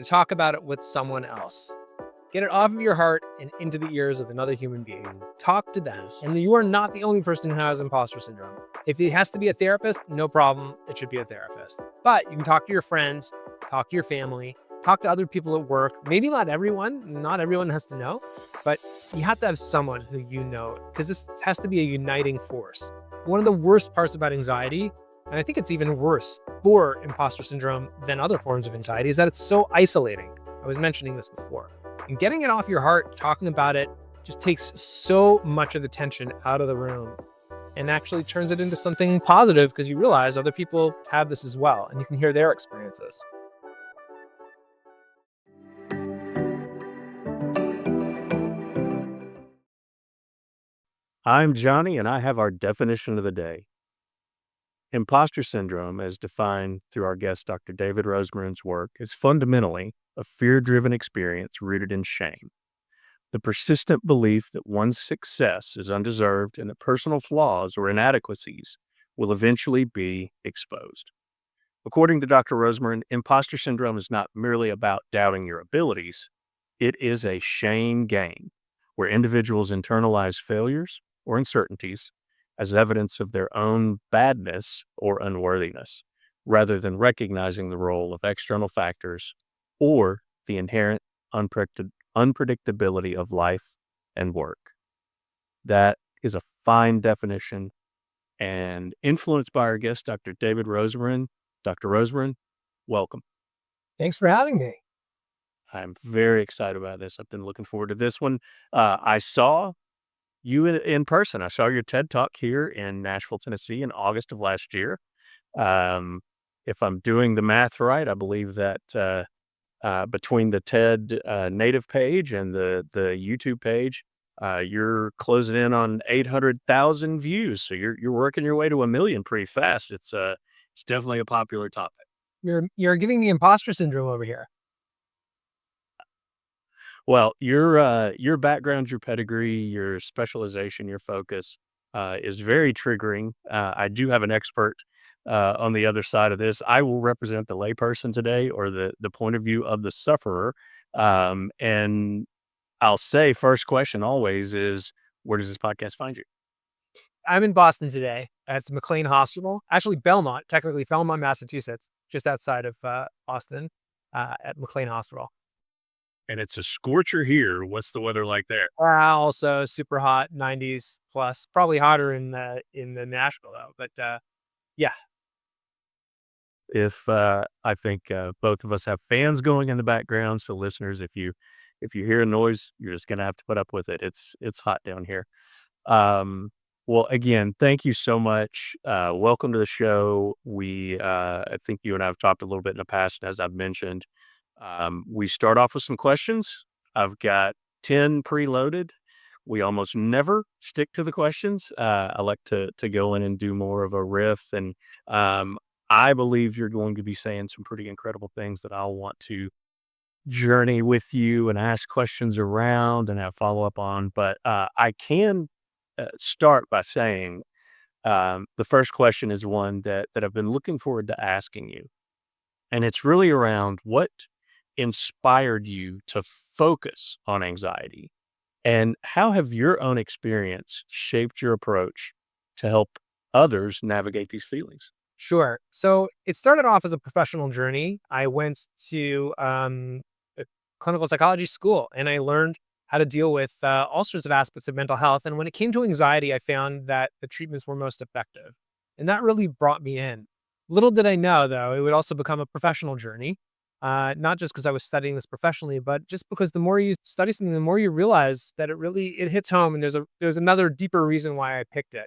Talk about it with someone else. Get it off of your heart and into the ears of another human being. Talk to them. And you are not the only person who has imposter syndrome. If it has to be a therapist, no problem. It should be a therapist. But you can talk to your friends, talk to your family, talk to other people at work. Maybe not everyone. Not everyone has to know. But you have to have someone who you know, because this has to be a uniting force. One of the worst parts about anxiety, and I think it's even worse for imposter syndrome than other forms of anxiety, is that it's so isolating. I was mentioning this before. And getting it off your heart, talking about it, just takes so much of the tension out of the room and actually turns it into something positive because you realize other people have this as well and you can hear their experiences. I'm Johnny, and I have our definition of the day. Imposter syndrome, as defined through our guest Dr. David Rosemarin's work, is fundamentally a fear-driven experience rooted in shame. The persistent belief that one's success is undeserved and that personal flaws or inadequacies will eventually be exposed. According to Dr. Rosemarin, imposter syndrome is not merely about doubting your abilities. It is a shame game where individuals internalize failures or uncertainties as evidence of their own badness or unworthiness, rather than recognizing the role of external factors or the inherent unpredictability of life and work. That is a fine definition and influenced by our guest, Dr. David Rosemarin. Dr. Rosemarin, welcome. Thanks for having me. I'm very excited about this. I've been looking forward to this one. I saw you in person. I saw your TED Talk here in Nashville, Tennessee in August of last year. If I'm doing the math right, I believe that between the TED native page and the YouTube page, you're closing in on 800,000 views. So you're working your way to 1 million pretty fast. It's definitely a popular topic. You're giving me imposter syndrome over here. Well, your background, your pedigree, your specialization, your focus is very triggering. I do have an expert on the other side of this. I will represent the layperson today, or the point of view of the sufferer. And I'll say, first question always is, where does this podcast find you? I'm in Boston today at the McLean Hospital, actually Belmont, technically Belmont, Massachusetts, just outside of Boston at McLean Hospital. And it's a scorcher here. What's the weather like there? Also super hot, 90s plus, probably hotter in the Nashville though. But yeah. If I think both of us have fans going in the background, so listeners, if you hear a noise, you're just gonna have to put up with it. It's hot down here. Well, again, thank you so much. Welcome to the show. I think you and I have talked a little bit in the past, and as I've mentioned, we start off with some questions. I've got 10 preloaded. We almost never stick to the questions. I like to go in and do more of a riff, and I believe you're going to be saying some pretty incredible things that I'll want to journey with you and ask questions around and have follow up on. But I can start by saying the first question is one that I've been looking forward to asking you. And it's really around what inspired you to focus on anxiety, and how have your own experience shaped your approach to help others navigate these feelings? Sure. So it started off as a professional journey. I went to a clinical psychology school and I learned how to deal with all sorts of aspects of mental health. And when it came to anxiety, I found that the treatments were most effective. And that really brought me in. Little did I know, though, it would also become a professional journey. Not just because I was studying this professionally, but just because the more you study something, the more you realize that it hits home. And there's another deeper reason why I picked it.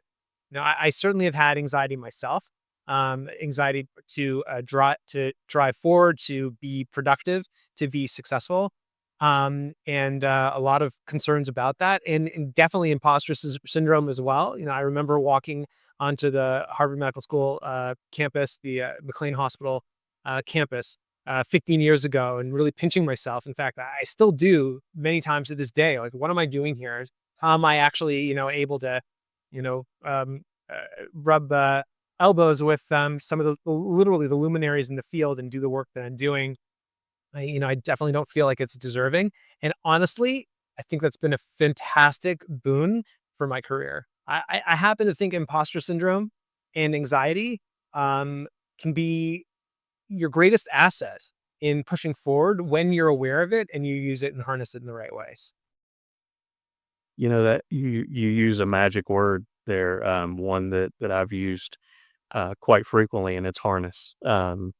I certainly have had anxiety myself. Anxiety to drive forward, to be productive, to be successful, and a lot of concerns about that, and definitely imposter syndrome as well. I remember walking onto the Harvard Medical School campus, the McLean Hospital campus, 15 years ago, and really pinching myself. In fact, I still do many times to this day. Like, what am I doing here? How am I actually, able to, rub elbows with some of literally the luminaries in the field and do the work that I'm doing. I definitely don't feel like it's deserving. And honestly, I think that's been a fantastic boon for my career. I happen to think imposter syndrome and anxiety um, can be your greatest asset in pushing forward when you're aware of it and you use it and harness it in the right ways. You know that you use a magic word there, one that I've used quite frequently, and it's harness. There's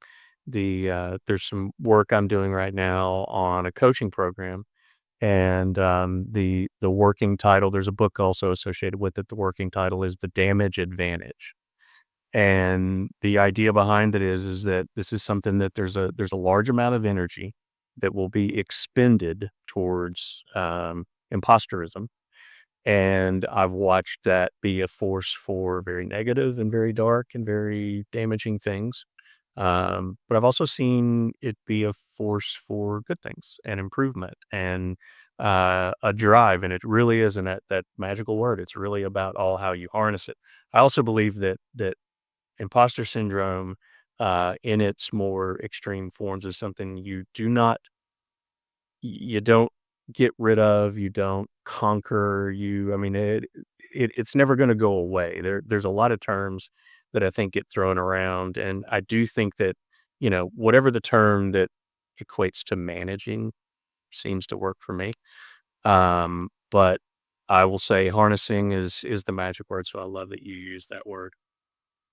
some work I'm doing right now on a coaching program, and the working title. There's a book also associated with it. The working title is "The Damage Advantage," and the idea behind it is that this is something that there's a large amount of energy that will be expended towards imposterism, and I've watched that be a force for very negative and very dark and very damaging things. But I've also seen it be a force for good things and improvement and a drive. And it really isn't that magical word. It's really about all how you harness it. I also believe that imposter syndrome, in its more extreme forms, is something you don't get rid of, you don't conquer, I mean, it's never gonna go away. There's a lot of terms that I think get thrown around, and I do think that, whatever the term that equates to managing seems to work for me. But I will say harnessing is the magic word, so I love that you use that word.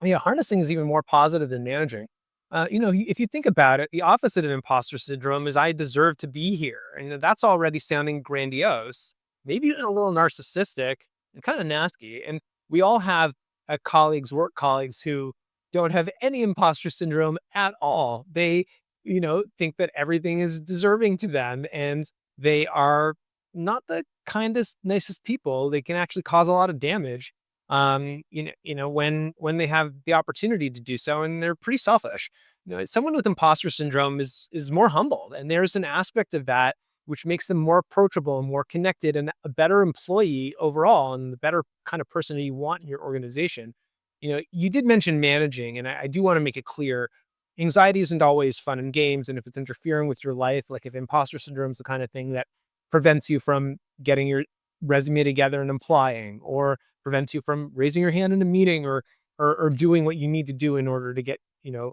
Yeah, harnessing is even more positive than managing. If you think about it, the opposite of imposter syndrome is I deserve to be here. And that's already sounding grandiose, maybe even a little narcissistic and kind of nasty. And we all have work colleagues who don't have any imposter syndrome at all. They, think that everything is deserving to them and they are not the kindest, nicest people. They can actually cause a lot of damage when they have the opportunity to do so, and they're pretty selfish. Someone with imposter syndrome is more humbled, and there's an aspect of that which makes them more approachable and more connected and a better employee overall and the better kind of person that you want in your organization. You did mention managing, and I do want to make it clear anxiety isn't always fun and games. And if it's interfering with your life, like if imposter syndrome is the kind of thing that prevents you from getting your resume together and applying, or prevents you from raising your hand in a meeting, or doing what you need to do in order to get, to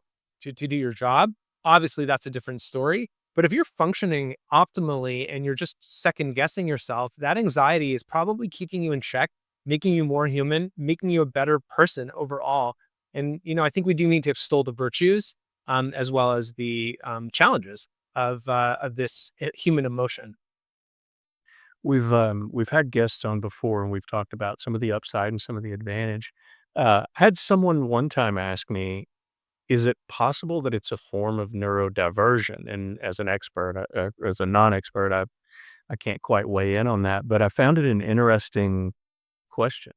do your job. Obviously, that's a different story. But if you're functioning optimally and you're just second guessing yourself, that anxiety is probably keeping you in check, making you more human, making you a better person overall. And, I think we do need to extol the virtues as well as the challenges of this human emotion. We've had guests on before, and we've talked about some of the upside and some of the advantage. Had someone one time ask me, "Is it possible that it's a form of neurodiversion?" And as an expert, as a non-expert, I can't quite weigh in on that, but I found it an interesting question.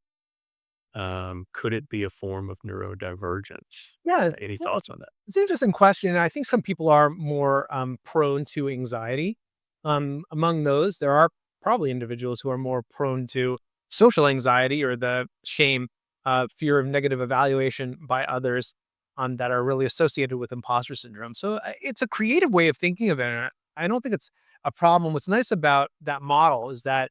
Could it be a form of neurodivergence? Yeah, Any yeah, thoughts on that? it's an interesting question. And I think some people are more prone to anxiety. Among those, there are probably individuals who are more prone to social anxiety or the shame, fear of negative evaluation by others that are really associated with imposter syndrome. So it's a creative way of thinking of it. And I don't think it's a problem. What's nice about that model is that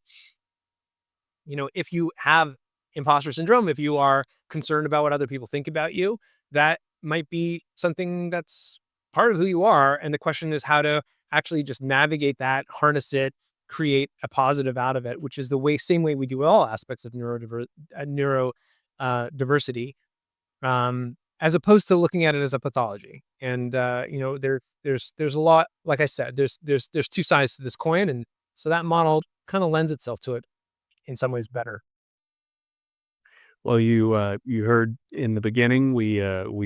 if you have imposter syndrome, if you are concerned about what other people think about you, that might be something that's part of who you are. And the question is how to actually just navigate that, harness it, create a positive out of it, which is the same way we do all aspects of diversity, as opposed to looking at it as a pathology. And there's a lot. Like I said, there's two sides to this coin, and so that model kind of lends itself to it in some ways better. Well, you heard in the beginning, we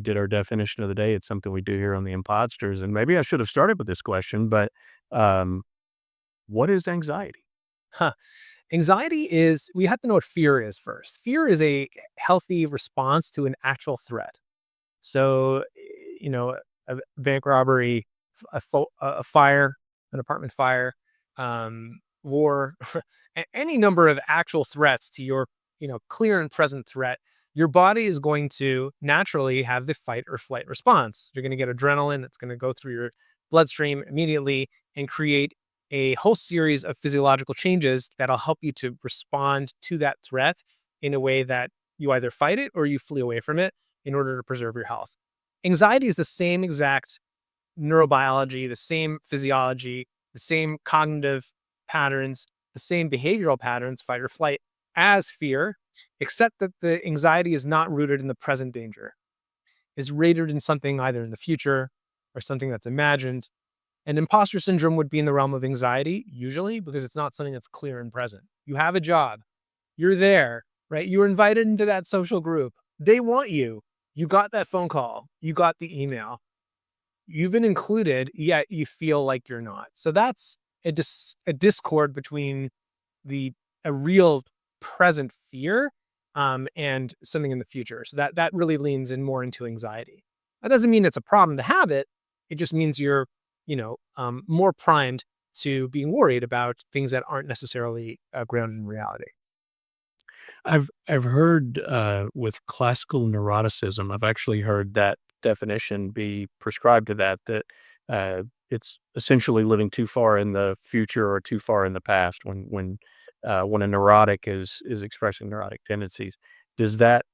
did our definition of the day. It's something we do here on the Impodsters, and maybe I should have started with this question, but um, what is anxiety? Huh. Anxiety is, we have to know what fear is first. Fear is a healthy response to an actual threat. So, a bank robbery, a fire, an apartment fire, war, any number of actual threats to your, clear and present threat, your body is going to naturally have the fight or flight response. You're going to get adrenaline that's going to go through bloodstream immediately and create a whole series of physiological changes that'll help you to respond to that threat in a way that you either fight it or you flee away from it in order to preserve your health. Anxiety is the same exact neurobiology, the same physiology, the same cognitive patterns, the same behavioral patterns, fight or flight, as fear, except that the anxiety is not rooted in the present danger, is rooted in something either in the future or something that's imagined. And imposter syndrome would be in the realm of anxiety, usually, because it's not something that's clear and present. You have a job, you're there, right? You were invited into that social group. They want you. You got that phone call, you got the email, you've been included, yet you feel like you're not. So that's a discord between the a real present fear and something in the future. So that really leans in more into anxiety. That doesn't mean it's a problem to have it. It just means you're, more primed to being worried about things that aren't necessarily grounded in reality. I've heard with classical neuroticism, I've actually heard that definition be prescribed to that it's essentially living too far in the future or too far in the past when a neurotic is expressing neurotic tendencies. Does that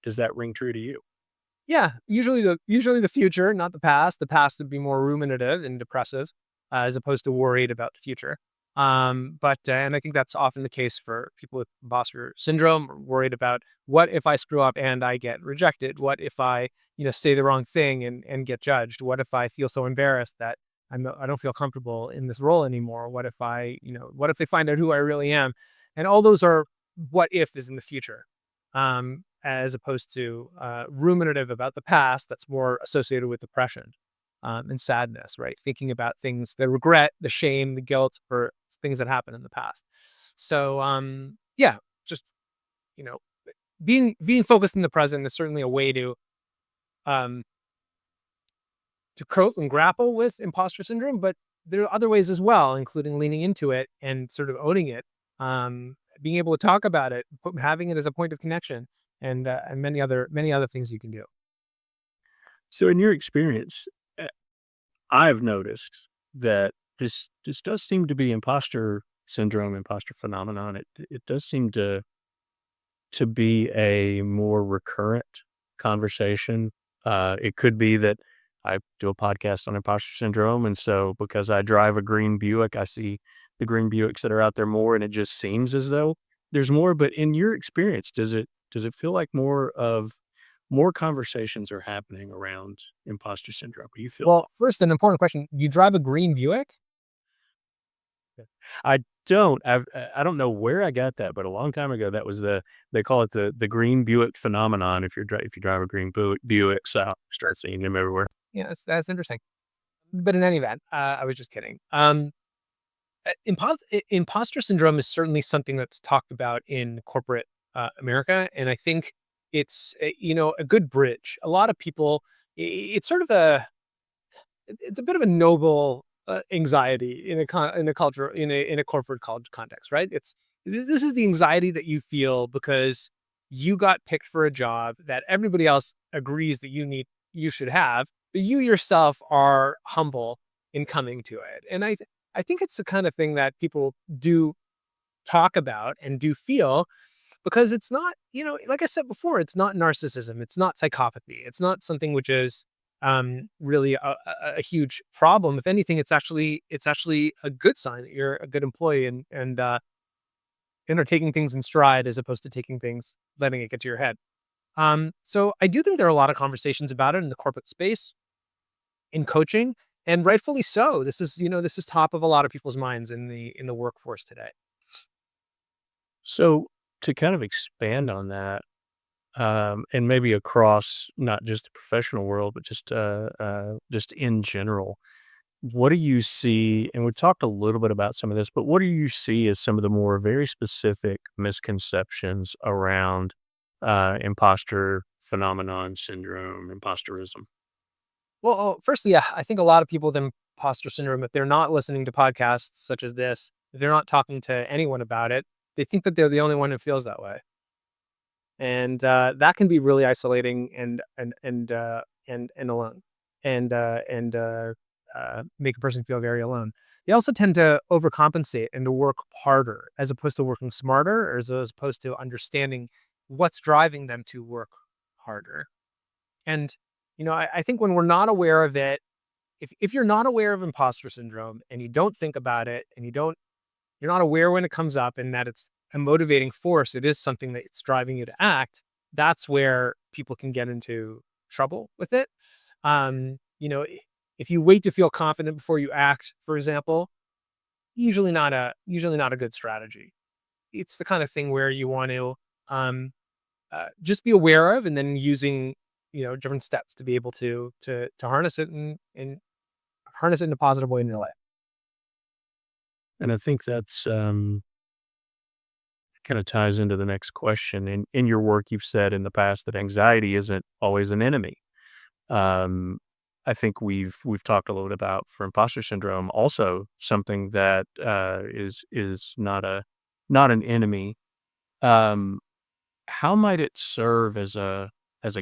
does that ring true to you? Yeah, usually the future, not the past. The past would be more ruminative and depressive, as opposed to worried about the future. But and I think that's often the case for people with imposter syndrome, or worried about what if I screw up and I get rejected? What if I, say the wrong thing and get judged? What if I feel so embarrassed that I don't feel comfortable in this role anymore? What if what if they find out who I really am? And all those are what if is in the future. As opposed to ruminative about the past that's more associated with depression and sadness, right? Thinking about things, the regret, the shame, the guilt for things that happened in the past. So, yeah, just you know, being focused in the present is certainly a way um, to cope and grapple with imposter syndrome. But there are other ways as well, including leaning into it and sort of owning it, being able to talk about it, having it as a point of connection, and many other things you can do. So, in your experience, uh, I've noticed that this does seem to be imposter syndrome, imposter phenomenon. It does seem to be a more recurrent conversation. It could be that I do a podcast on imposter syndrome, and so because I drive a green Buick, I see the green Buicks that are out there more, and it just seems as though there's more. But in your experience, does it feel like more conversations are happening around imposter syndrome? Do you feel that? Well, first, an important question: you drive a green Buick? I don't. I don't know where I got that, but a long time ago, that was they call it the green Buick phenomenon. If you drive a green Buick, so start seeing them everywhere. Yeah, that's interesting. But in any event, I was just kidding. Imposter syndrome is certainly something that's talked about in corporate America, and I think it's a good bridge. A lot of people, it's sort of it's a bit of a noble anxiety in a culture in a corporate context, right? This is the anxiety that you feel because you got picked for a job that everybody else agrees that you should have, but you yourself are humble in coming to it. And I think it's the kind of thing that people do talk about and do feel because it's not, like I said before, it's not narcissism, it's not psychopathy, it's not something which is really a huge problem. If anything, it's actually a good sign that you're a good employee and are taking things in stride as opposed to taking things, letting it get to your head. So I do think there are a lot of conversations about it in the corporate space, in coaching, and rightfully so. This is top of a lot of people's minds in the workforce today. So to kind of expand on that, and maybe across not just the professional world, but just in general, what do you see? And we've talked a little bit about some of this, but what do you see as some of the more very specific misconceptions around imposter phenomenon, syndrome, imposterism? Well, firstly, yeah, I think a lot of people with imposter syndrome, if they're not listening to podcasts such as this, if they're not talking to anyone about it, they think that they're the only one who feels that way, and that can be really isolating and alone, and make a person feel very alone. They also tend to overcompensate and to work harder as opposed to working smarter, or as opposed to understanding what's driving them to work harder. And, I think when we're not aware of it, if you're not aware of imposter syndrome and you don't think about it and you're not aware when it comes up and that it's a motivating force, it is something that's driving you to act, that's where people can get into trouble with it. If you wait to feel confident before you act, for example, usually not a good strategy. It's the kind of thing where you want to um, just be aware of, and then using different steps to be able to harness it and harness it in a positive way in your life. And I think that's kind of ties into the next question. In your work, you've said in the past that anxiety isn't always an enemy. Um, I think we've talked a little bit about for imposter syndrome, also something that is not an enemy. Um, how might it serve as a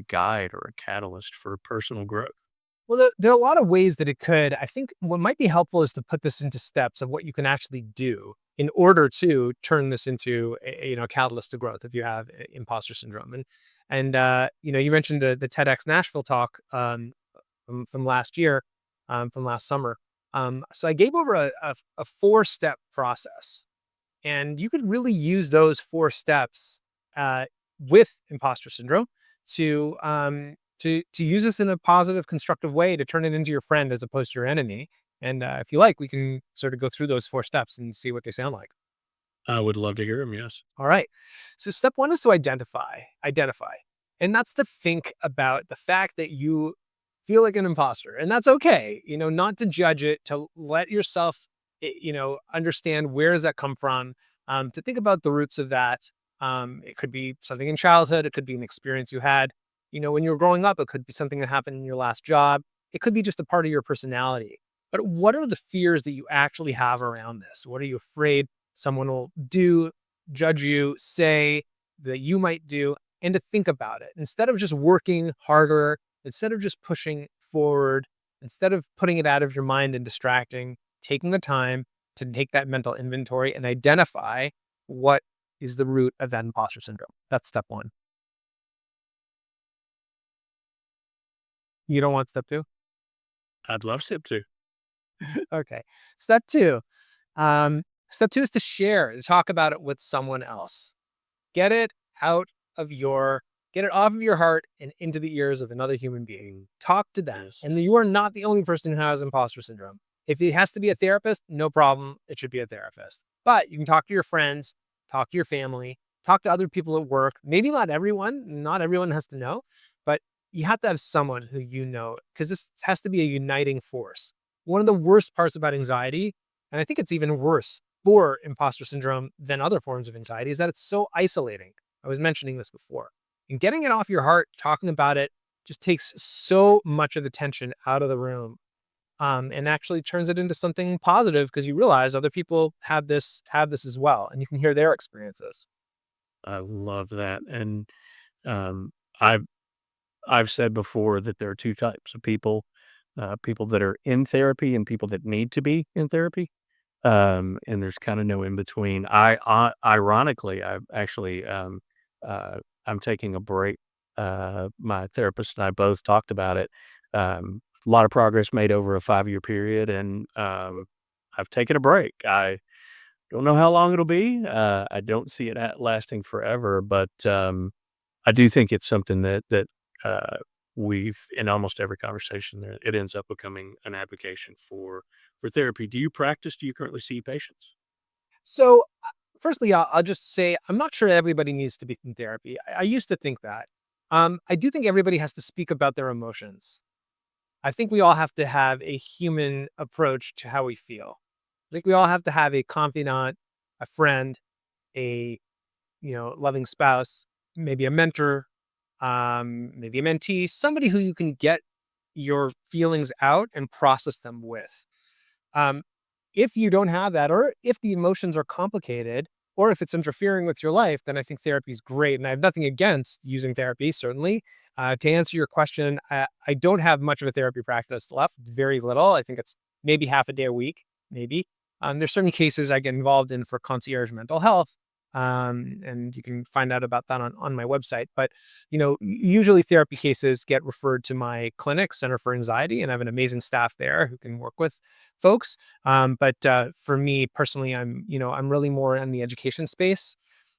guide or a catalyst for personal growth? Well, there are a lot of ways that it could. I think what might be helpful is to put this into steps of what you can actually do in order to turn this into a catalyst to growth if you have imposter syndrome. And you mentioned the TEDx Nashville talk from last year, from last summer. So I gave over a 4-step process, and you could really use those 4 steps uh, with imposter syndrome to use this in a positive, constructive way to turn it into your friend as opposed to your enemy. And if you like, we can sort of go through those 4 steps and see what they sound like. I would love to hear them. Yes. All right. So step one is to identify, and that's to think about the fact that you feel like an imposter, and that's okay. Not to judge it, to let yourself, understand where does that come from. To think about the roots of that. It could be something in childhood. It could be an experience you had, when you were growing up. It could be something that happened in your last job. It could be just a part of your personality. But what are the fears that you actually have around this? What are you afraid someone will do, judge you, say that you might do, and to think about it instead of just working harder, instead of just pushing forward, instead of putting it out of your mind and distracting, taking the time to take that mental inventory and identify what is the root of that imposter syndrome. That's step one. You don't want step two? I'd love SIP to. Okay. Step two. Step two is to share, to talk about it with someone else. Get it out of your get it off of your heart and into the ears of another human being. Talk to them. Yes. And you are not the only person who has imposter syndrome. If it has to be a therapist, no problem. It should be a therapist. But you can talk to your friends, talk to your family, talk to other people at work. Maybe not everyone has to know, but you have to have someone who because this has to be a uniting force. One of the worst parts about anxiety, and I think it's even worse for imposter syndrome than other forms of anxiety, is that it's so isolating. I was mentioning this before. And getting it off your heart, talking about it, just takes so much of the tension out of the room, and actually turns it into something positive because you realize other people have this as well, and you can hear their experiences. I love that. And um, I've I've said before that there are two types of people: people that are in therapy and people that need to be in therapy. And there's kind of no in between. Ironically, I actually, I'm taking a break. My therapist and I both talked about it. A lot of progress made over a 5-year period, and I've taken a break. I don't know how long it'll be. I don't see it lasting forever, but I do think it's something that uh, we've in almost every conversation there, it ends up becoming an application for therapy. Do you practice? Do you currently see patients? So, firstly, I'll just say I'm not sure everybody needs to be in therapy. I used to think that. I do think everybody has to speak about their emotions. I think we all have to have a human approach to how we feel. I think we all have to have a confidant, a friend, a loving spouse, maybe a mentor, maybe a mentee, somebody who you can get your feelings out and process them with. Um, if you don't have that, or if the emotions are complicated, or if it's interfering with your life, then I think therapy is great. And I have nothing against using therapy, certainly. To answer your question, I don't have much of a therapy practice left, very little. I think it's maybe half a day a week, maybe. There's certain cases I get involved in for concierge mental health. And you can find out about that on my website. But, usually therapy cases get referred to my clinic, Center for Anxiety, and I have an amazing staff there who can work with folks. But for me personally, I'm really more in the education space,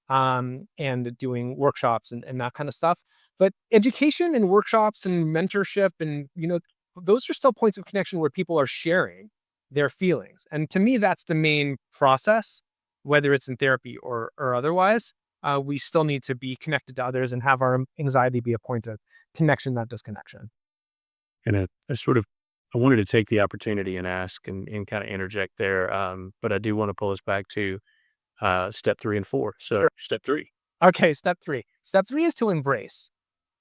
and doing workshops and that kind of stuff. But education and workshops and mentorship and, those are still points of connection where people are sharing their feelings. And to me, that's the main process, whether it's in therapy or otherwise. We still need to be connected to others and have our anxiety be a point of connection, not disconnection. And I wanted to take the opportunity and ask and kind of interject there. But I do want to pull us back to step 3 and 4. So Sure. step 3. Okay, step three. Step three is to embrace.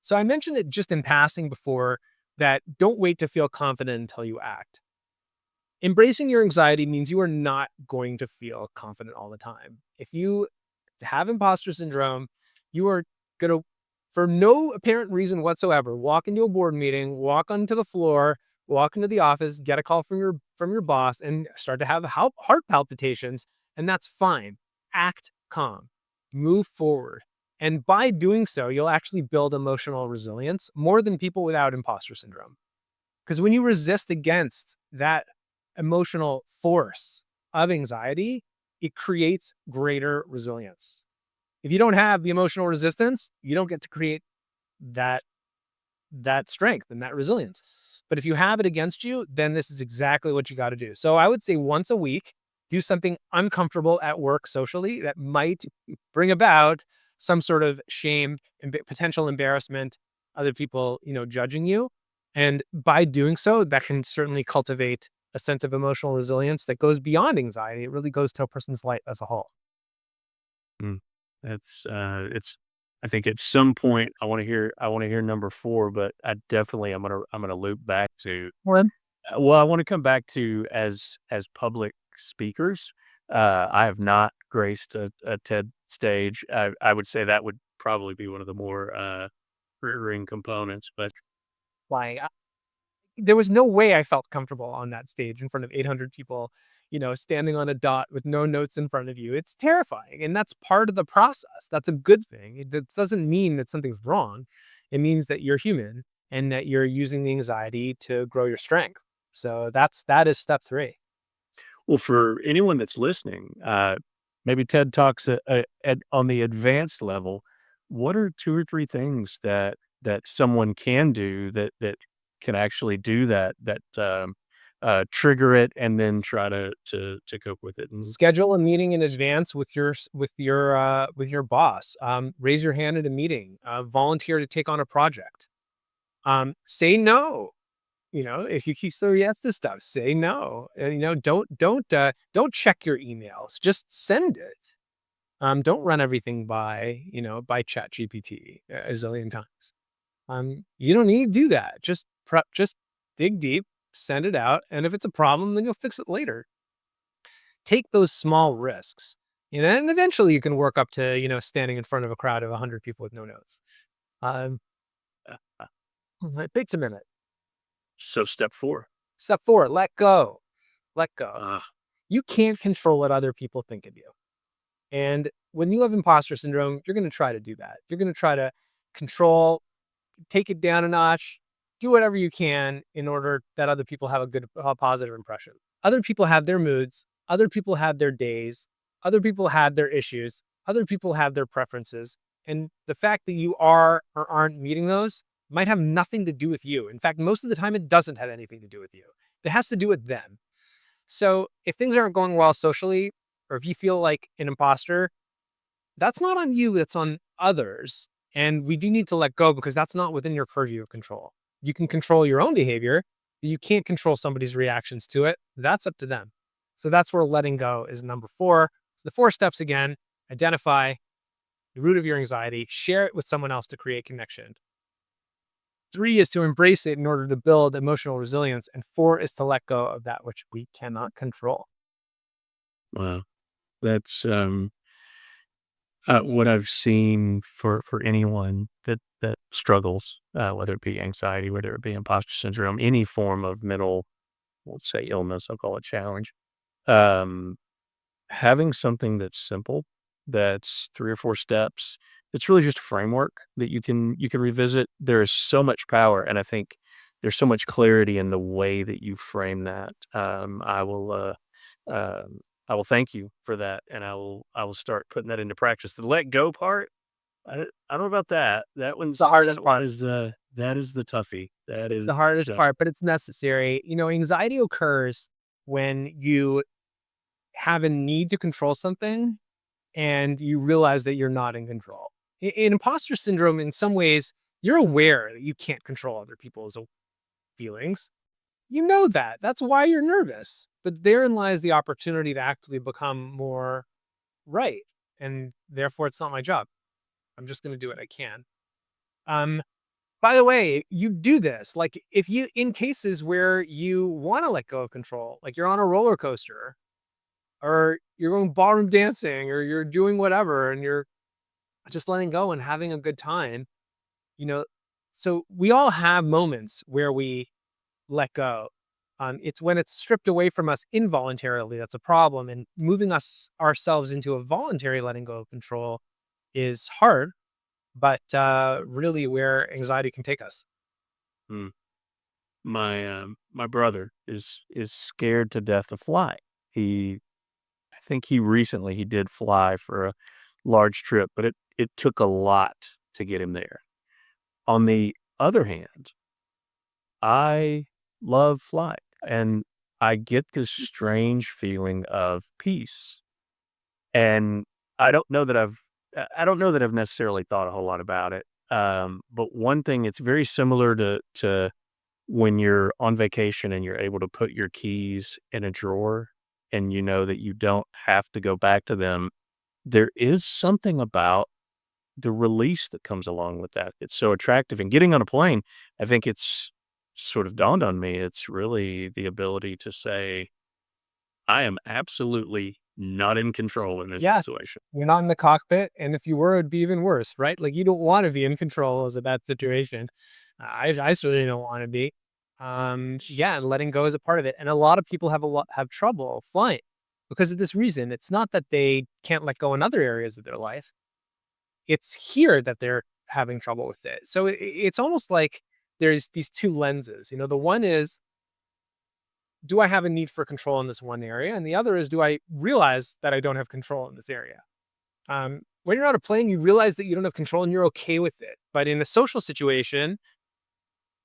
So I mentioned it just in passing before, that don't wait to feel confident until you act. Embracing your anxiety means you are not going to feel confident all the time. If you have imposter syndrome, you are going to, for no apparent reason whatsoever, walk into a board meeting, walk onto the floor, walk into the office, get a call from your boss, and start to have heart palpitations, and that's fine. Act calm, move forward, and by doing so, you'll actually build emotional resilience more than people without imposter syndrome. Because when you resist against that emotional force of anxiety, it creates greater resilience. If you don't have the emotional resistance, you don't get to create that strength and that resilience. But if you have it against you, then this is exactly what you got to do. So I would say once a week, do something uncomfortable at work socially that might bring about some sort of shame and potential embarrassment, other people, judging you. And by doing so, that can certainly cultivate a sense of emotional resilience that goes beyond anxiety. It really goes to a person's life as a whole. Mm. It's, I think at some point I want to hear number 4, but I definitely, I'm going to loop back to, Well, well, I want to come back to as public speakers. I have not graced a TED stage. I would say that would probably be one of the more, rearing components, but flying. There was no way I felt comfortable on that stage in front of 800 people, standing on a dot with no notes in front of you. It's terrifying. And that's part of the process. That's a good thing. It doesn't mean that something's wrong. It means that you're human and that you're using the anxiety to grow your strength. So that is step three. well, for anyone that's listening, maybe TED Talks on the advanced level. What are 2 or 3 things that someone can do that can actually do trigger it and then try to cope with it? And Schedule a meeting in advance with your boss. Raise your hand at a meeting. Volunteer to take on a project. Say no. If you keep saying yes to stuff, say no. And don't check your emails. Just send it. Don't run everything by Chat GPT a zillion times. You don't need to do that. Just dig deep, send it out, and if it's a problem, then you'll fix it later. Take those small risks, and eventually you can work up to standing in front of a crowd of 100 people with no notes. Um, uh, uh, it takes a minute. so step 4. Step four: let go. Let go. Uh, You can't control what other people think of you. And when you have imposter syndrome, you're going to try to do that. You're going to try to control, take it down a notch, do whatever you can in order that other people have a good, positive impression. Other people have their moods. Other people have their days. Other people have their issues. Other people have their preferences. And the fact that you are or aren't meeting those might have nothing to do with you. In fact, most of the time, it doesn't have anything to do with you. It has to do with them. So if things aren't going well socially, or if you feel like an imposter, that's not on you, that's on others. And we do need to let go because that's not within your purview of control. You can control your own behavior, but you can't control somebody's reactions to it. That's up to them. So that's where letting go is number 4. So the 4 steps again: identify the root of your anxiety, share it with someone else to create connection. 3 is to embrace it in order to build emotional resilience. And 4 is to let go of that which we cannot control. wow, that's What I've seen for anyone that struggles, whether it be anxiety, whether it be imposter syndrome, any form of mental, let's say illness, I'll call it challenge, um, having something that's simple, that's 3 or 4 steps, it's really just a framework that you can revisit. There is so much power, and I think there's so much clarity in the way that you frame that. I will thank you for that, and I will start putting that into practice. The let go part, I don't know about that. That It's the one's hardest that one part. is, that is the toughie. That It's is, the hardest uh part, but it's necessary. Anxiety occurs when you have a need to control something and you realize that you're not in control. In imposter syndrome, in some ways, you're aware that you can't control other people's feelings. You know that. That's why you're nervous. But therein lies the opportunity to actually become more right. And therefore, it's not my job. I'm just going to do what I can. Um, by the way, you do this like if you in cases where you want to let go of control, like you're on a roller coaster or you're going ballroom dancing or you're doing whatever and you're just letting go and having a good time, you know. So we all have moments where we let go. It's when it's stripped away from us involuntarily that's a problem, and moving us ourselves into a voluntary letting go of control is hard, but really where anxiety can take us. mm. My brother is scared to death of flying. He I think he did fly for a large trip, but it took a lot to get him there. On the other hand, I love flying, and I get this strange feeling of peace, and I don't know that I've necessarily thought a whole lot about it, but one thing, it's very similar to when you're on vacation and you're able to put your keys in a drawer and you know that you don't have to go back to them. There is something about the release that comes along with that. It's so attractive. And getting on a plane, I think it's sort of dawned on me. It's really the ability to say, I am absolutely not in control in this Yeah, situation. you're not in the cockpit, and if you were, it'd be even worse, right? Like you don't want to be in control of that situation. I certainly don't want to be. Yeah, and letting go is a part of it, and a lot of people have trouble flying because of this reason. It's not that they can't let go in other areas of their life; it's here that they're having trouble with it. So it's almost like there's these two lenses. The one is, do I have a need for control in this one area? And the other is, do I realize that I don't have control in this area? When you're on a plane, you realize that you don't have control and you're okay with it. But in a social situation,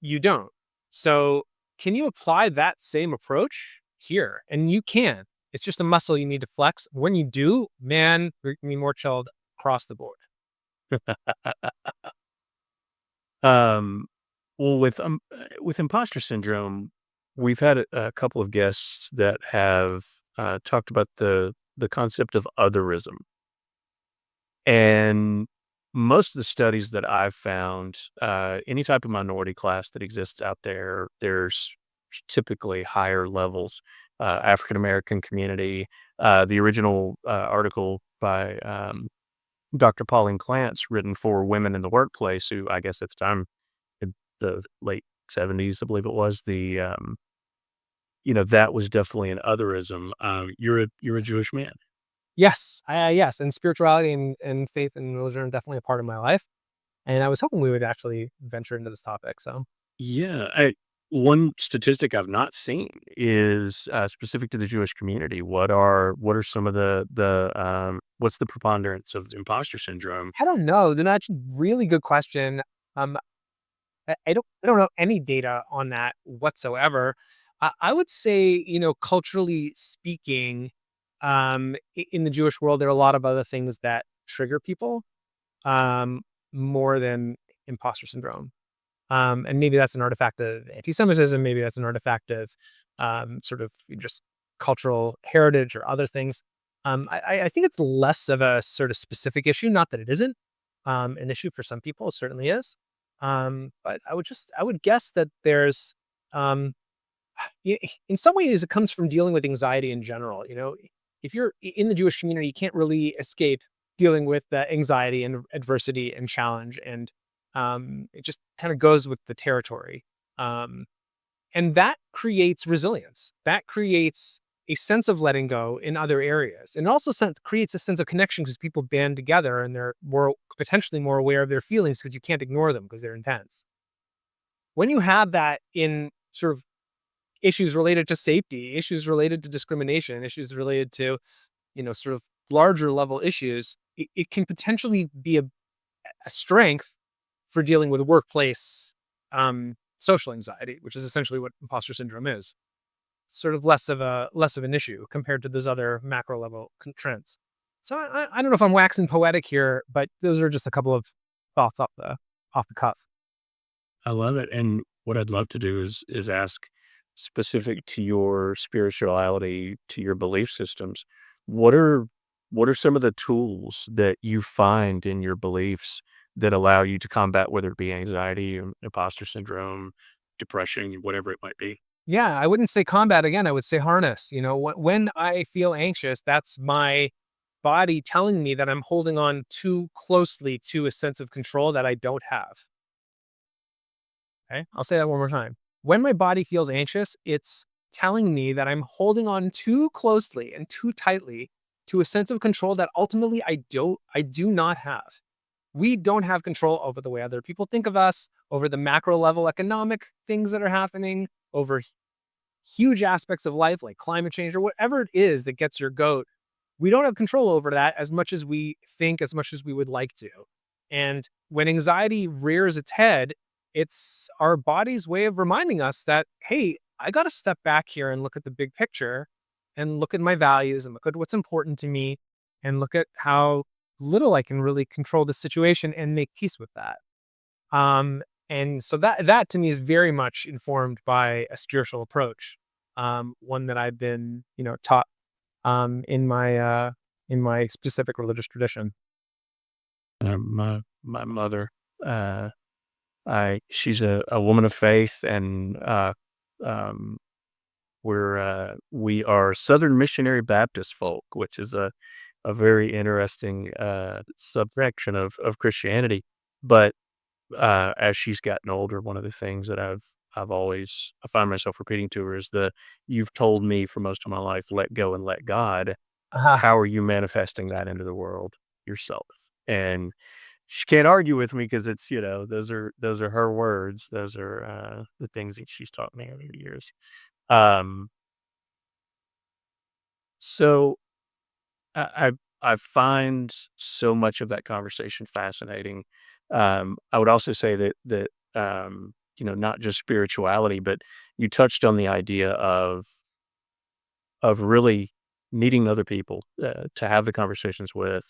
you don't. So, can you apply that same approach here? And you can. It's just a muscle you need to flex. When you do, man, you're gonna be more chilled across the board. Um, well, with imposter syndrome, we've had a couple of guests that have talked about the concept of otherism. And most of the studies that I've found, any type of minority class that exists out there, there's typically higher levels. African American community. The original article by Dr. Pauline Clance, written for Women in the Workplace, who I guess at the time, in the late 70s, I believe it was, that was definitely an otherism. You're a Jewish man. Yes, yes, and spirituality and faith and religion are definitely a part of my life. And I was hoping we would actually venture into this topic. So Yeah, one statistic I've not seen is, specific to the Jewish community. What are some of what's the preponderance of imposter syndrome? I don't know. That's a really good question. Um, I don't know any data on that whatsoever. I would say, culturally speaking, in the Jewish world, there are a lot of other things that trigger people um, more than imposter syndrome. And maybe that's an artifact of anti-Semitism. Maybe that's an artifact of sort of just cultural heritage or other things. I think it's less of a sort of specific issue. Not that it isn't an issue for some people. It certainly is. But I would guess that there's um, in some ways it comes from dealing with anxiety in general. If you're in the Jewish community, you can't really escape. dealing with anxiety and adversity and challenge, and it just kind of goes with the territory. Um, and that creates resilience. That creates a sense of letting go in other areas, and also creates a sense of connection because people band together and they're more potentially more aware of their feelings because you can't ignore them because they're intense. When you have that in sort of issues related to safety, issues related to discrimination, issues related to, sort of larger level issues, it can potentially be a strength for dealing with workplace social anxiety, which is essentially what imposter syndrome is. Sort of less of an issue compared to those other macro level trends. So I don't know if I'm waxing poetic here, but those are just a couple of thoughts off the cuff. I love it. And what I'd love to do is ask specific to your spirituality, to your belief systems, what are what are some of the tools that you find in your beliefs that allow you to combat whether it be anxiety, imposter syndrome, depression, whatever it might be? Yeah, I wouldn't say combat again. I would say harness. When I feel anxious, that's my body telling me that I'm holding on too closely to a sense of control that I don't have. Okay. I'll say that one more time. When my body feels anxious, it's telling me that I'm holding on too closely and too tightly to a sense of control that ultimately I do not have. We don't have control over the way other people think of us, over the macro level economic things that are happening, over huge aspects of life like climate change or whatever it is that gets your goat. We don't have control over that as much as we think, as much as we would like to. And when anxiety rears its head, it's our body's way of reminding us that, hey, I got to step back here and look at the big picture and look at my values and look at what's important to me and look at how little I can really control the situation and make peace with that. And so that to me is very much informed by a spiritual approach, one that I've been, taught in my specific religious tradition. My mother, uh, I she's a woman of faith, and um, we are Southern Missionary Baptist folk, which is a very interesting subsection of Christianity. But as she's gotten older, one of the things that I find myself repeating to her is the "You've told me for most of my life, let go and let God. Ah, How are you manifesting that into the world yourself?" And she can't argue with me because it's, those are her words. Those are the things that she's taught me over the years. Um, so I I find so much of that conversation fascinating. I would also say that not just spirituality, but you touched on the idea of really needing other people to have the conversations with,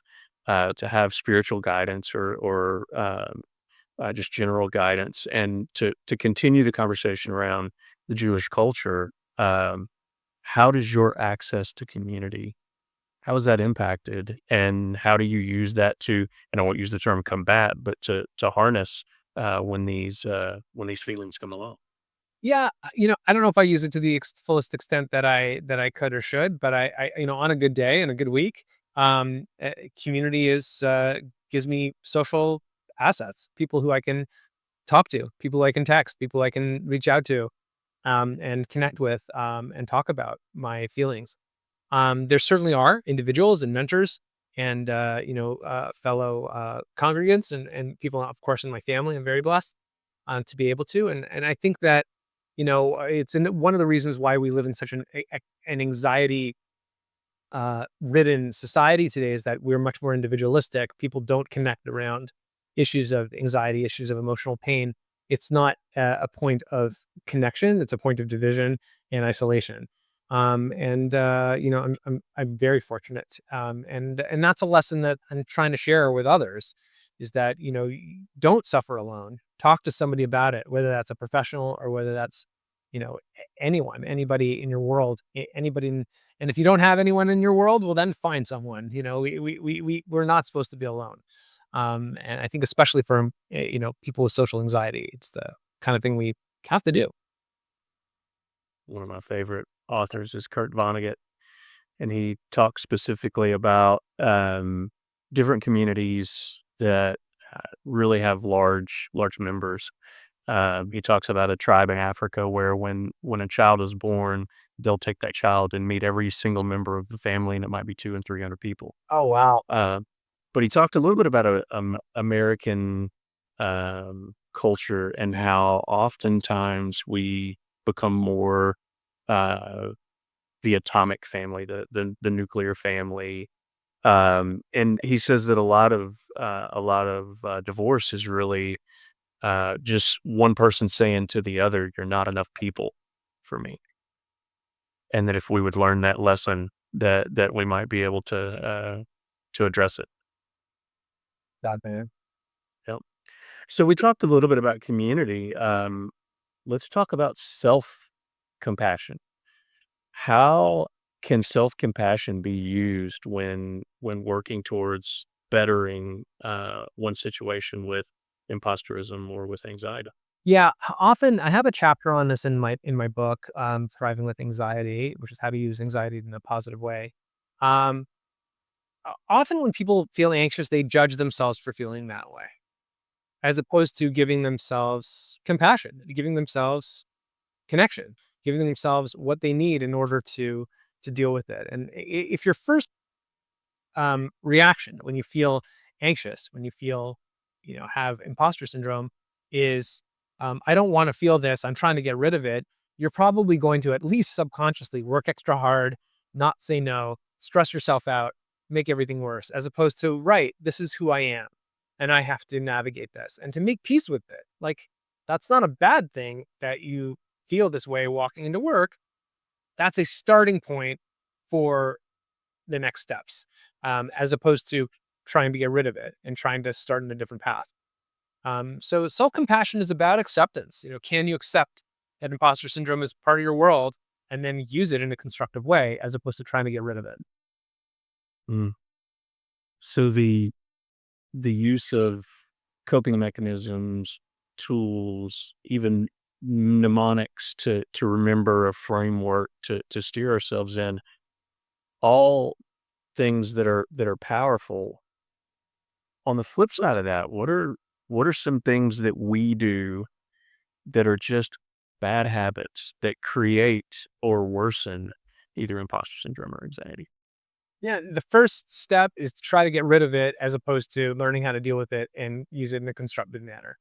to have spiritual guidance or just general guidance, and to continue the conversation around the Jewish culture. How does your access to community, how is that impacted, and how do you use that to, and I won't use the term combat, but to harness when these feelings come along? yeah, I don't know if I use it to the fullest extent that I could or should, but on a good day and a good week, community gives me social assets, people who I can talk to, people I can text, people I can reach out to, and connect with, and talk about my feelings. There certainly are individuals and mentors and, fellow congregants and people, of course, in my family. I'm very blessed to be able to. And I think that, one of the reasons why we live in such an anxiety ridden society today is that we're much more individualistic. People don't connect around issues of anxiety, issues of emotional pain. It's not a point of connection. It's a point of division and isolation. I'm very fortunate. And that's a lesson that I'm trying to share with others is that, don't suffer alone. Talk to somebody about it, whether that's a professional or whether that's, anyone, anybody in your world, anybody and if you don't have anyone in your world, well, then find someone. We're not supposed to be alone. And I think especially for people with social anxiety, it's the kind of thing we have to do. One of my favorite authors is Kurt Vonnegut, and he talks specifically about different communities that really have large members. He talks about a tribe in Africa where when a child is born, they'll take that child and meet every single member of the family, and it might be 2 and 300 people. Oh, wow. Uh, but he talked a little bit about American culture and how oftentimes we become more uh, the atomic family, the nuclear family. And he says that a lot of divorce is really just one person saying to the other, "You're not enough people for me." And that if we would learn that lesson, that we might be able to address it. God, man. Yep. So we talked a little bit about community. Let's talk about self-compassion. How can self-compassion be used when working towards bettering, one situation with imposterism or with anxiety? Yeah, often I have a chapter on this in my book, Thriving with Anxiety, which is how to use anxiety in a positive way. Um, Often when people feel anxious, they judge themselves for feeling that way, as opposed to giving themselves compassion, giving themselves connection, giving themselves what they need in order to deal with it. And if your first reaction when you feel anxious, when you feel, have imposter syndrome is, I don't want to feel this. I'm trying to get rid of it. You're probably going to at least subconsciously work extra hard, not say no, stress yourself out, make everything worse, as opposed to, right, this is who I am and I have to navigate this and to make peace with it. Like, that's not a bad thing that you feel this way walking into work. That's a starting point for the next steps, as opposed to trying to get rid of it and trying to start in a different path. So self compassion is about acceptance. Can you accept that imposter syndrome is part of your world and then use it in a constructive way as opposed to trying to get rid of it? Mm. So the use of coping mechanisms, tools, even mnemonics to remember a framework to steer ourselves in, all things that are powerful. On the flip side of that, what are some things that we do that are just bad habits that create or worsen either imposter syndrome or anxiety? Yeah, the first step is to try to get rid of it as opposed to learning how to deal with it and use it in a constructive manner.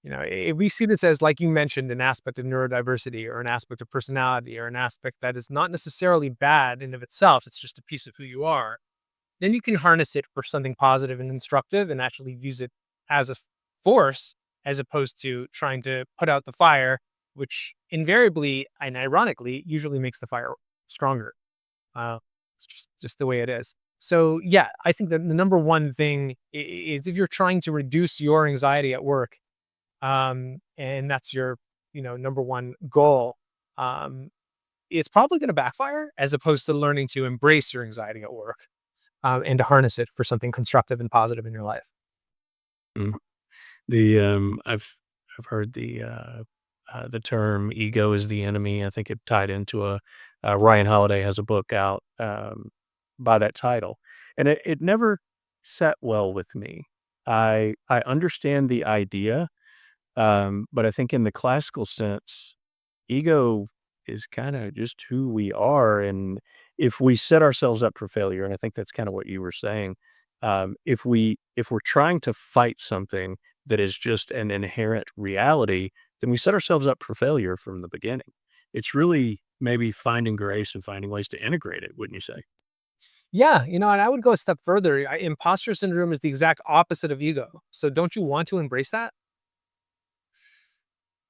If we see this as, like you mentioned, an aspect of neurodiversity or an aspect of personality or an aspect that is not necessarily bad in of itself, it's just a piece of who you are, then you can harness it for something positive and instructive and actually use it as a force as opposed to trying to put out the fire, which invariably and ironically usually makes the fire stronger. Uh, it's just the way it is. So, yeah, I think that the number one thing is if you're trying to reduce your anxiety at work, and that's your, number one goal, um, it's probably going to backfire as opposed to learning to embrace your anxiety at work, and to harness it for something constructive and positive in your life. Mm. I've heard the term "ego is the enemy." I think it tied into a Ryan Holiday has a book out by that title, and it never sat well with me. I understand the idea, but I think in the classical sense, ego is kind of just who we are. And if we set ourselves up for failure, and I think that's kind of what you were saying, if we're trying to fight something that is just an inherent reality, then we set ourselves up for failure from the beginning. It's really maybe finding grace and finding ways to integrate it, wouldn't you say? Yeah, and I would go a step further. Imposter syndrome is the exact opposite of ego. So, don't you want to embrace that?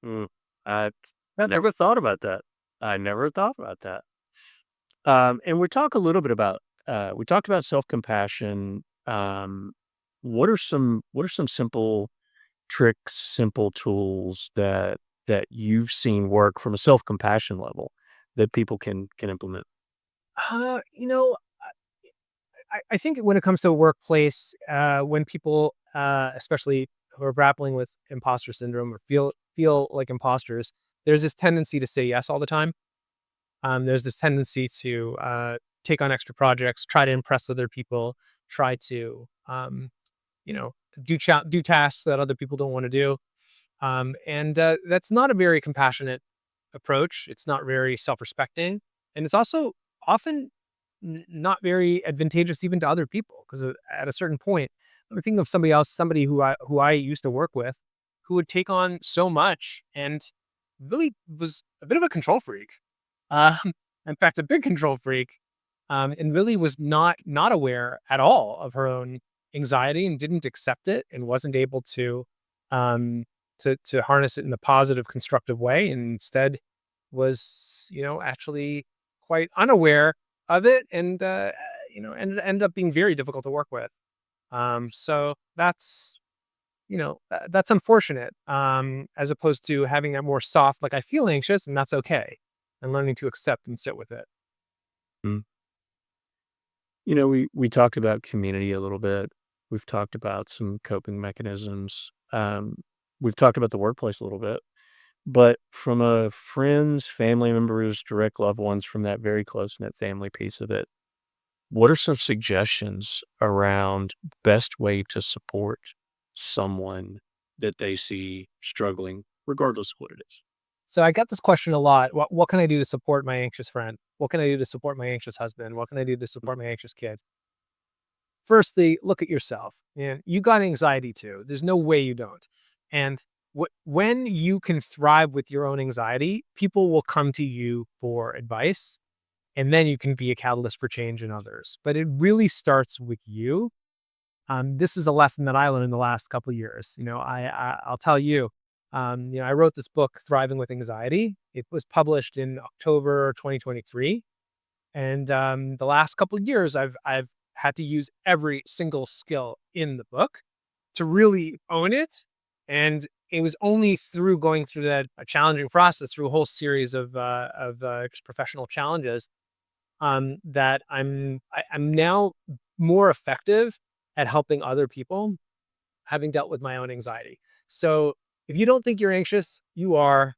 Mm, I I never thought about that. I never thought about that. And we talked about self-compassion. What are some simple tricks, simple tools that you've seen work from a self-compassion level that people can implement? Uh, you know, I think when it comes to a workplace, when people, especially who are grappling with imposter syndrome or feel like imposters, there's this tendency to say yes all the time. There's this tendency to take on extra projects, try to impress other people, try to, you know, do tasks that other people don't want to do. And that's not a very compassionate approach. It's not very self-respecting, and it's also often not very advantageous even to other people because at a certain point, I'm thinking of somebody else, somebody who I used to work with, who would take on so much and really was a bit of a control freak. Um, in fact, a big control freak, and really was not aware at all of her own anxiety and didn't accept it and wasn't able um, to harness it in a positive, constructive way, and instead was actually quite unaware of it, and ended up being very difficult to work with. So that's unfortunate. As opposed to having a more soft, like I feel anxious, and that's okay, and learning to accept and sit with it. Mm. We talked about community a little bit. We've talked about some coping mechanisms. We've talked about the workplace a little bit, but from a friends, family members, direct loved ones from that very close knit family piece of it, what are some suggestions around best way to support someone that they see struggling, regardless of what it is? So I get this question a lot. What can I do to support my anxious friend? What can I do to support my anxious husband? What can I do to support my anxious kid? Firstly, look at yourself. And you got anxiety too. There's no way you don't. And when you can thrive with your own anxiety, people will come to you for advice, and then you can be a catalyst for change in others. But it really starts with you. This is a lesson that I learned in the last couple of years. I'll tell you. I wrote this book, Thriving with Anxiety. It was published in October 2023, and the last couple of years, I've had to use every single skill in the book to really own it. And it was only through going through that a challenging process, through a whole series of just professional challenges, that I'm now more effective at helping other people, having dealt with my own anxiety. So if you don't think you're anxious, you are.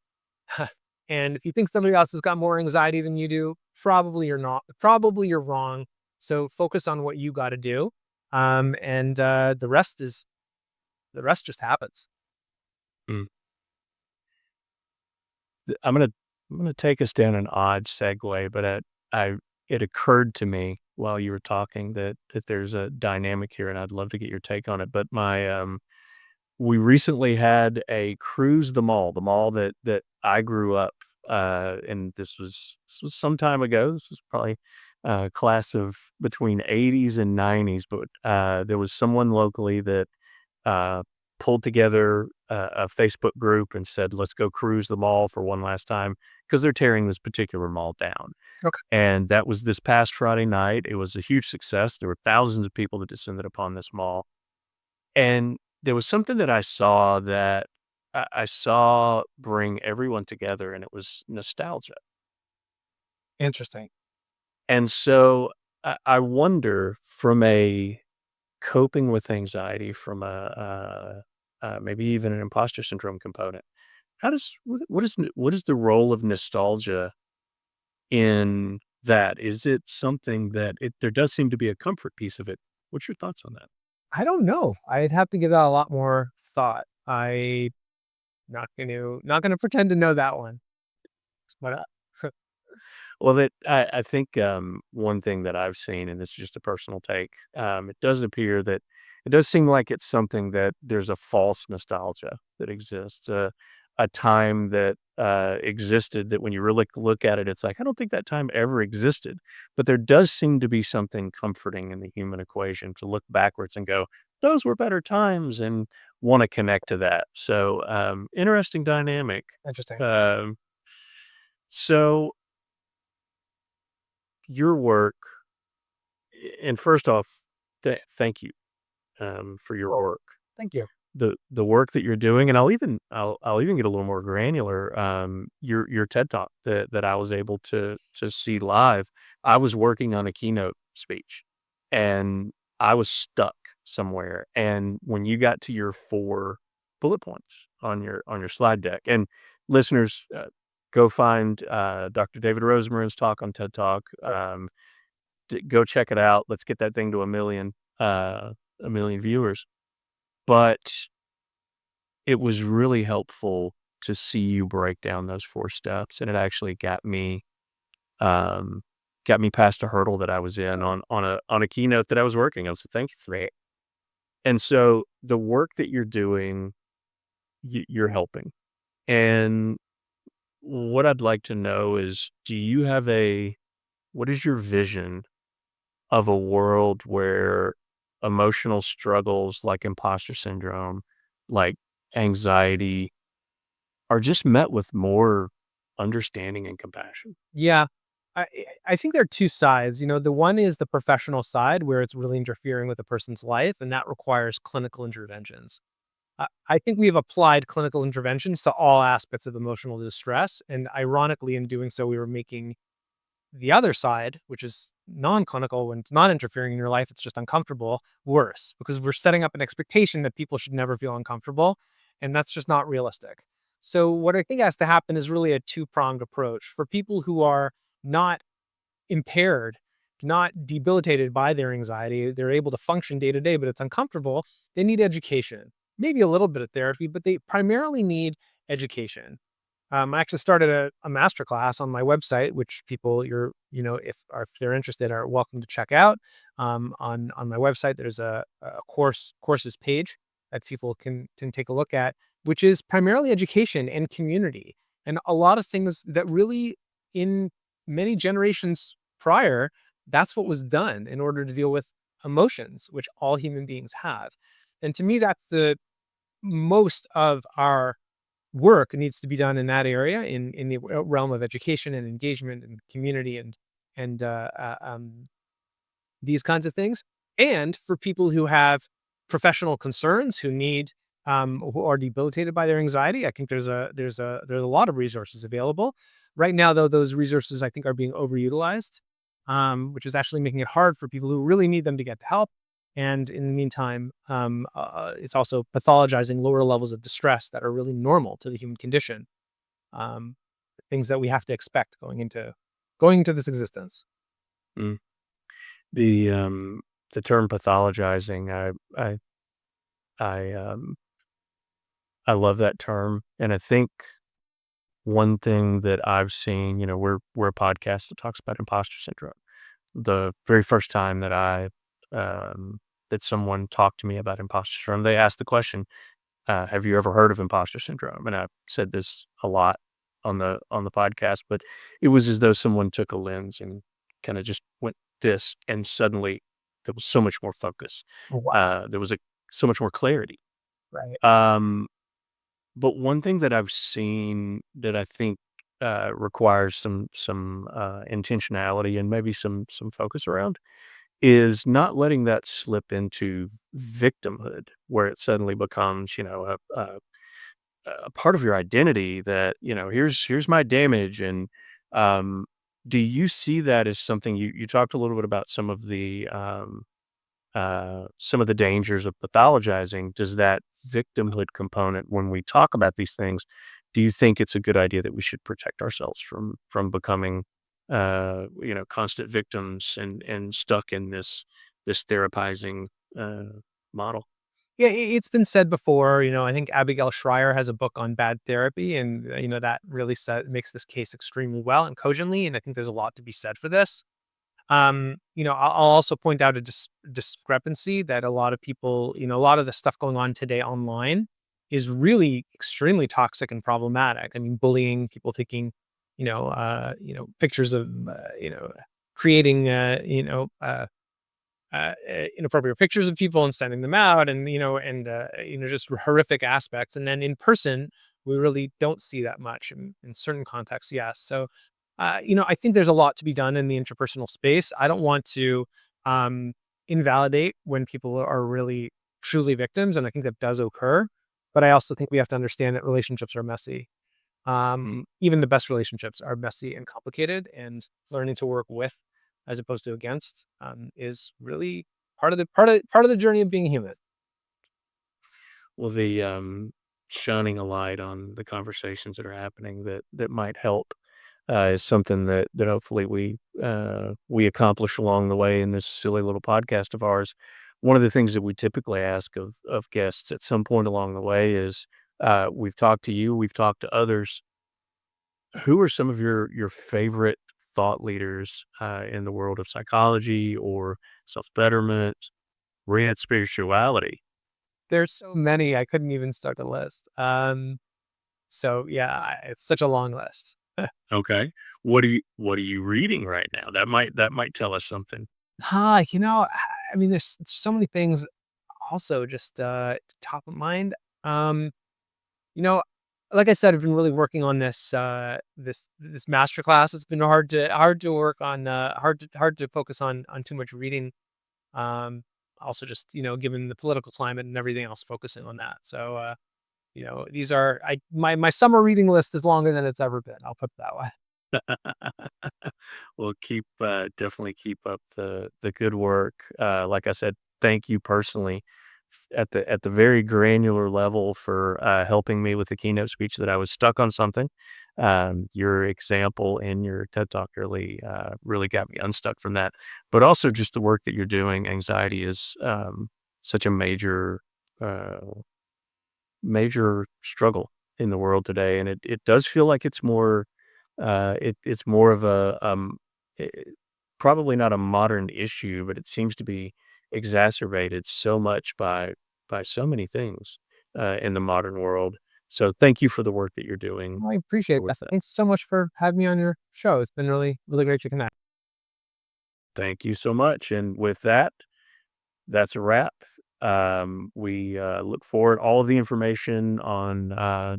And if you think somebody else has got more anxiety than you do, probably you're not. Probably you're wrong. So focus on what you got to do. And the rest just happens. Mm. I'm gonna take us down an odd segue, but I it occurred to me while you were talking that there's a dynamic here, and I'd love to get your take on it. But we recently had a cruise the mall that I grew up, and this was some time ago. This was probably a class of between '80s and 90s, but there was someone locally that uh, pulled together a Facebook group and said, "Let's go cruise the mall for one last time," because they're tearing this particular mall down. Okay. And that was this past Friday night. It was a huge success. There were thousands of people that descended upon this mall. And there was something that I saw bring everyone together, and it was nostalgia. Interesting. And so I wonder from a coping with anxiety, from maybe even an imposter syndrome component, what is the role of nostalgia in that? Is it something that there does seem to be a comfort piece of it? What's your thoughts on that? I don't know. I'd have to give that a lot more thought. I not gonna pretend to know that one. But Well, I think, one thing that I've seen, and this is just a personal take, it does appear that it does seem like it's something that there's a false nostalgia that exists, a time that, existed that when you really look at it, it's like, I don't think that time ever existed. But there does seem to be something comforting in the human equation to look backwards and go, "Those were better times," and wanna connect to that. So, interesting dynamic. interesting. Um, so your work and first off, thank you, for your Well, work. thank you. The work that you're doing, and I'll even get a little more granular, your TED Talk that I was able to see live. I was working on a keynote speech, and I was stuck somewhere, and when you got to your 4 bullet points on your slide deck, and listeners, go find, Dr. David Rosemarin's talk on TED Talk, go check it out. Let's get that thing to a million. a million viewers, but it was really helpful to see you break down those 4 steps, and it actually um, got me past a hurdle that I was in on a keynote that I was working on, so thank you for that. And so the work that you're doing, you're helping. And what I'd like to know is, what is your vision of a world where emotional struggles like imposter syndrome, like anxiety, are just met with more understanding and compassion? Yeah. I I think there are 2 sides, the one is the professional side where it's really interfering with a person's life, and that requires clinical interventions. I think we have applied clinical interventions to all aspects of emotional distress, and ironically, in doing so, we were making the other side, which is non-clinical, when it's not interfering in your life, it's just uncomfortable, worse, because we're setting up an expectation that people should never feel uncomfortable, and that's just not realistic. So what I think has to happen is really a two-pronged approach. For people who are not impaired, not debilitated by their anxiety, they're able to function day to day, but it's uncomfortable, they need education. Maybe a little bit of therapy, but they primarily need education. I actually started a master class on my website, which people if they're interested are welcome to check out. On my website, there's a courses page that people can take a look at, which is primarily education and community, and a lot of things that really in many generations prior, that's what was done in order to deal with emotions, which all human beings have. And to me, that's the most of our work needs to be done in that area, in the realm of education and engagement and community and these kinds of things. And for people who have professional concerns, who are debilitated by their anxiety, I think there's a lot of resources available right now. Though those resources I think are being overutilized, which is actually making it hard for people who really need them to get the help. And in the meantime, it's also pathologizing lower levels of distress that are really normal to the human condition. Um, Things that we have to expect going into this existence. Mm. The, the term pathologizing, I, I love that term, and I think one thing that I've seen, we're a podcast that talks about imposter syndrome. The very first time that someone talked to me about imposter syndrome, they asked the question, "Have you ever heard of imposter syndrome?" And I've said this a lot on the podcast, but it was as though someone took a lens and kinda just went this, and suddenly there was so much more focus. Oh, wow. There was so much more clarity. Right. Um, but one thing that I've seen that I think, requires some intentionality and maybe some focus around is not letting that slip into victimhood, where it suddenly becomes, a part of your identity that, here's my damage. And um, do you see that as something you talked a little bit about some of the dangers of pathologizing? Does that victimhood component, when we talk about these things, do you think it's a good idea that we should protect ourselves from becoming, constant victims and stuck in this therapizing model? Yeah, it's been said before. I think Abigail Schreier has a book on bad therapy, and that really makes this case extremely well and cogently. And I think there's a lot to be said for this. I'll also point out a discrepancy that a lot of people, a lot of the stuff going on today online is really extremely toxic and problematic. I mean, bullying, people taking, pictures of, creating, inappropriate pictures of people and sending them out, and just horrific aspects. And then in person, we really don't see that much in certain contexts. Yes. So, I think there's a lot to be done in the interpersonal space. I don't want to um, invalidate when people are really truly victims. And I think that does occur. But I also think we have to understand that relationships are messy. Even the best relationships are messy and complicated, and learning to work with as opposed to against is really part of the journey of being human. Well, the shining a light on the conversations that are happening that might help is something that hopefully we accomplish along the way in this silly little podcast of ours. one of the things that we typically ask of guests at some point along the way is, we've talked to you, we've talked to others. Who are some of your favorite thought leaders, in the world of psychology or self-betterment, red spirituality? There's so many, I couldn't even start the list. So yeah, it's such a long list. Okay. What are you reading right now? That might tell us something. I mean, there's so many things also just, top of mind. Um, you know, like I said, I've been really working on this master class. It's been hard to work on, hard to focus on too much reading. Um, Also just, given the political climate and everything else, focusing on that. So, these are my summer reading list is longer than it's ever been. I'll put it that way. Well, definitely keep up the good work. Like I said, thank you personally at the very granular level for helping me with the keynote speech that I was stuck on something. Your example in your TED Talk really got me unstuck from that. But also just the work that you're doing. Anxiety is such a uh, major struggle in the world today, and it does feel like it's more it's more of a, eh, probably not a modern issue, but it seems to be exacerbated so much by so many things, in the modern world. So thank you for the work that you're doing I appreciate that. with that. Thanks so much for having me on your show. It's been really, really great to connect. Thank you so much, and with that, that's a wrap. We look forward. All of the information on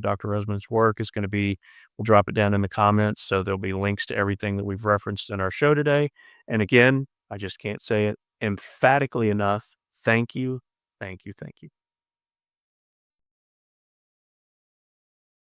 Dr. Resman's work is going to be, we'll drop it down in the comments. So there'll be links to everything that we've referenced in our show today. And again, I just can't say it emphatically enough. Thank you. Thank you. Thank you.